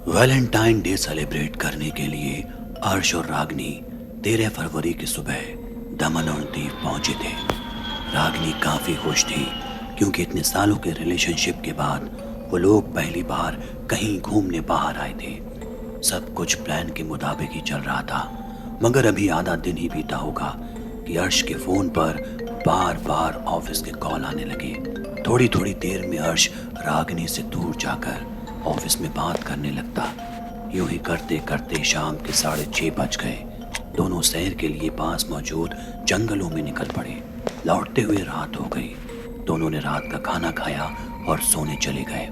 Valentine day celebrate करने के लिए अर्श और रागनी 13 फरवरी की सुबह दमन और दीव पहुंचे थे। रागनी काफी खुश थी क्योंकि इतने सालों के रिलेशनशिप के बाद वो लोग पहली बार कहीं घूमने बाहर आए थे। सब कुछ प्लान के मुताबिक ही चल रहा था, मगर अभी आधा दिन ही बीता होगा कि अर्श के फोन पर बार बार ऑफिस के कॉल आने लगे। थोड़ी थोड़ी देर में अर्श रागनी से दूर जाकर ऑफिस में बात करने लगता। यूं ही करते करते शाम के 6:30 बज गए। दोनों शहर के लिए पास मौजूद जंगलों में निकल पड़े। लौटते हुए रात हो गई। दोनों ने रात का खाना खाया और सोने चले गए।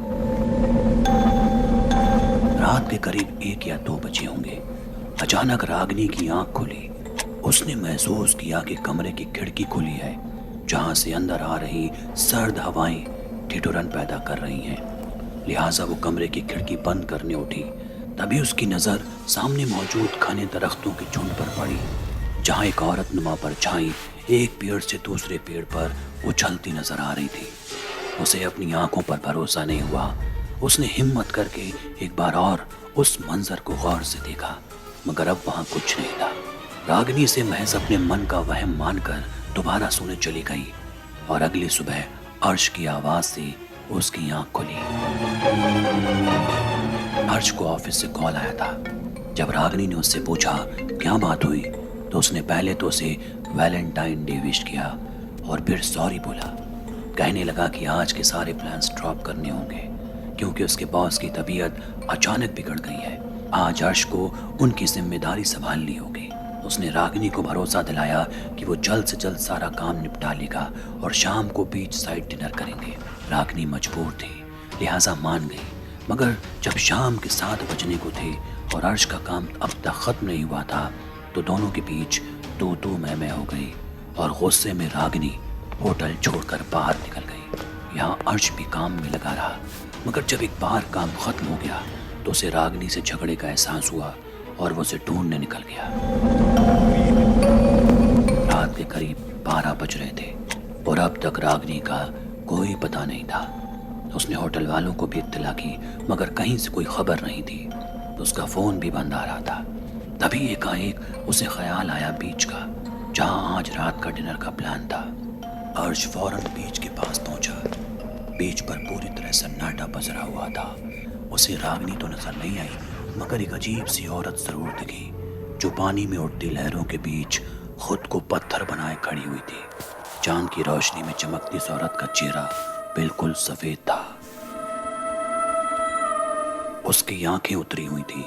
रात के करीब 1 या 2 बजे होंगे। अचानक रागनी की आंख खुली। उसने महसूस किया कि कमरे की खिड़की खुली है, जहां से अंदर आ रही सर्द हवाएं ठिठुरन पैदा कर रही हैं। लिहाजा वो कमरे की खिड़की बंद करने उठी। तभी उसकी नजर सामने मौजूद घने दरख्तों के झुंड पर पड़ी, जहां एक औरत नुमा परछाई एक पेड़ से दूसरे पेड़ पर उछलती नजर आ रही थी। उसे अपनी आंखों पर भरोसा नहीं हुआ। उसने हिम्मत करके एक बार और उस मंजर को गौर से देखा, मगर अब वहां कुछ नहीं था। रागनी से महज अपने मन का वहम मानकर दोबारा सोने चली गई और अगली सुबह अर्श की आवाज से उसकी आंख खुली। अर्श को ऑफिस से कॉल आया था। जब रागनी ने उससे पूछा क्या बात हुई, तो उसने पहले तो उसे वैलेंटाइन डे विश किया और फिर सॉरी बोला। कहने लगा कि आज के सारे प्लान्स ड्रॉप करने होंगे क्योंकि उसके बॉस की तबीयत अचानक बिगड़ गई है। आज अर्श को उनकी जिम्मेदारी संभालनी होगी। उसने रागनी को भरोसा दिलाया कि वो जल्द से जल्द सारा काम निपटा लेगा और शाम को बीच साइड डिनर करेंगे। रागनी मजबूर थी, लिहाजा मान गई। मगर जब शाम के 7 बजने को थे और अर्श का काम अब तक खत्म नहीं हुआ था, तो दोनों के बीच तू मैं हो गई और गुस्से में रागनी होटल छोड़कर बाहर निकल गई। यहाँ अर्श भी काम में लगा रहा, मगर जब एक बार काम खत्म हो गया तो उसे रागनी से झगड़े का एहसास हुआ और वो उसे ढूंढने निकल गया। रात के करीब 12 बज रहे थे और अब तक रागनी का कोई पता नहीं था। उसने होटल वालों को भी इत्तला की, मगर कहीं से कोई खबर नहीं थी। उसका फोन भी बंद आ रहा था। तभी एकाएक उसे ख्याल आया बीच का, जहां आज रात का डिनर का प्लान था। अर्श फौरन बीच के पास पहुंचा। बीच पर पूरी तरह सन्नाटा पसरा हुआ था। उसे रागनी तो नजर नहीं आई, मगर एक अजीब सी औरत जरूर दिखी, जो पानी में उठती लहरों के बीच खुद को पत्थर बनाए खड़ी हुई थी। चांद की रोशनी में चमकती इस औरत का चेहरा बिल्कुल सफेद था। उसकी आंखें उतरी हुई थी।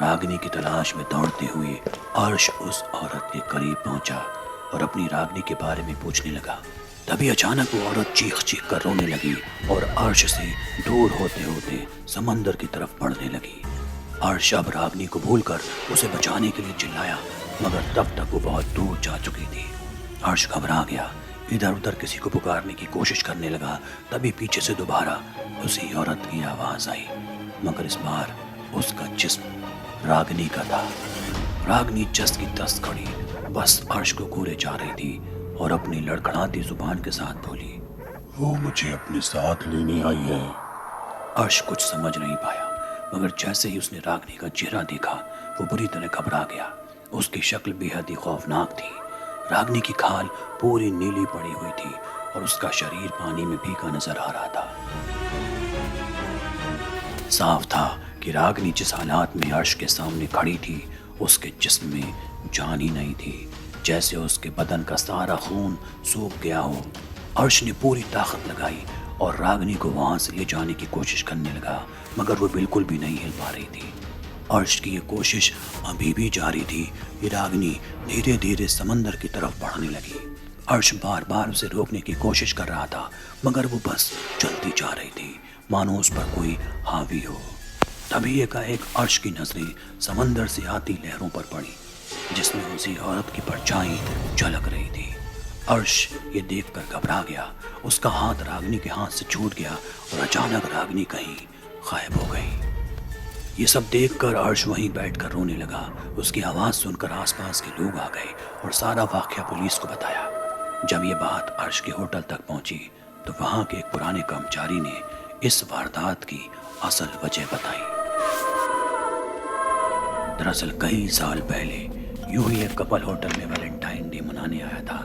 रागनी की तलाश में दौड़ते हुए अर्श उस औरत के करीब पहुंचा और अपनी रागनी के बारे में पूछने लगा। तभी अचानक वो औरत चीख चीख कर रोने लगी और अर्श से दूर होते होते समंदर की तरफ बढ़ने लगी। अर्श अब रागनी को भूलकर उसे बचाने के लिए चिल्लाया, मगर तब तक वो बहुत दूर जा चुकी थी। अर्श घबरा गया, इधर उधर किसी को पुकारने की कोशिश करने लगा। तभी पीछे से दोबारा उसी औरत की आवाज आई, मगर इस बार उसका जिस्म रागनी का था। रागनी जस की तस खड़ी बस अर्श को घूरे जा रही थी और अपनी लड़खड़ाती जुबान के साथ बोली, वो मुझे अपने साथ लेने आई है। अर्श कुछ समझ नहीं पाया, मगर जैसे ही उसने रागनी का चेहरा देखा वो बुरी तरह घबरा गया। उसकी शक्ल बेहद ही खौफनाक थी। रागनी की खाल पूरी नीली पड़ी हुई थी और उसका शरीर पानी में भीगा नजर आ रहा था। साफ था कि रागनी जिस हालात में अर्श के सामने खड़ी थी, उसके जिस्म में जान ही नहीं थी, जैसे उसके बदन का सारा खून सूख गया हो। अर्श ने पूरी ताकत लगाई और रागनी को वहां से ले जाने की कोशिश करने लगा, मगर वो बिल्कुल भी नहीं हिल पा रही थी। अर्श की ये कोशिश अभी भी जारी थी कि रागनी धीरे धीरे समंदर की तरफ बढ़ने लगी। अर्श बार बार उसे रोकने की कोशिश कर रहा था, मगर वो बस चलती जा रही थी, मानो उस पर कोई हावी हो। तभी एकाएक अर्श की नजरें समंदर से आती लहरों पर पड़ी, जिसमें उसी औरत की परछाई झलक रही थी। अर्श ये देखकर घबरा गया। उसका हाथ रागनी के हाथ से छूट गया और अचानक रागनी कहीं गायब हो गई। ये सब देखकर अर्श वहीं बैठकर रोने लगा। उसकी आवाज सुनकर आसपास के लोग आ गए और सारा वाकया पुलिस को बताया। जब ये बात अर्श के होटल तक पहुंची तो वहां के एक पुराने कर्मचारी ने इस वारदात की असल वजह बताई। दरअसल कई साल पहले यूं ही एक कपल होटल में वैलेंटाइन डे मनाने आया था,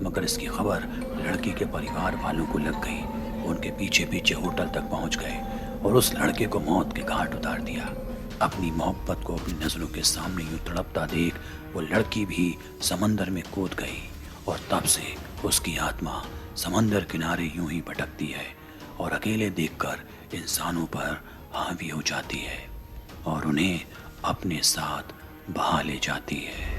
मगर इसकी खबर लड़की के परिवार वालों को लग गई। उनके पीछे पीछे होटल तक पहुंच गए और उस लड़के को मौत के घाट उतार दिया। अपनी मोहब्बत को अपनी नज़रों के सामने यूं तड़पता देख वो लड़की भी समंदर में कूद गई और तब से उसकी आत्मा समंदर किनारे यूं ही भटकती है और अकेले देखकर इंसानों पर हावी हो जाती है और उन्हें अपने साथ बहा ले जाती है।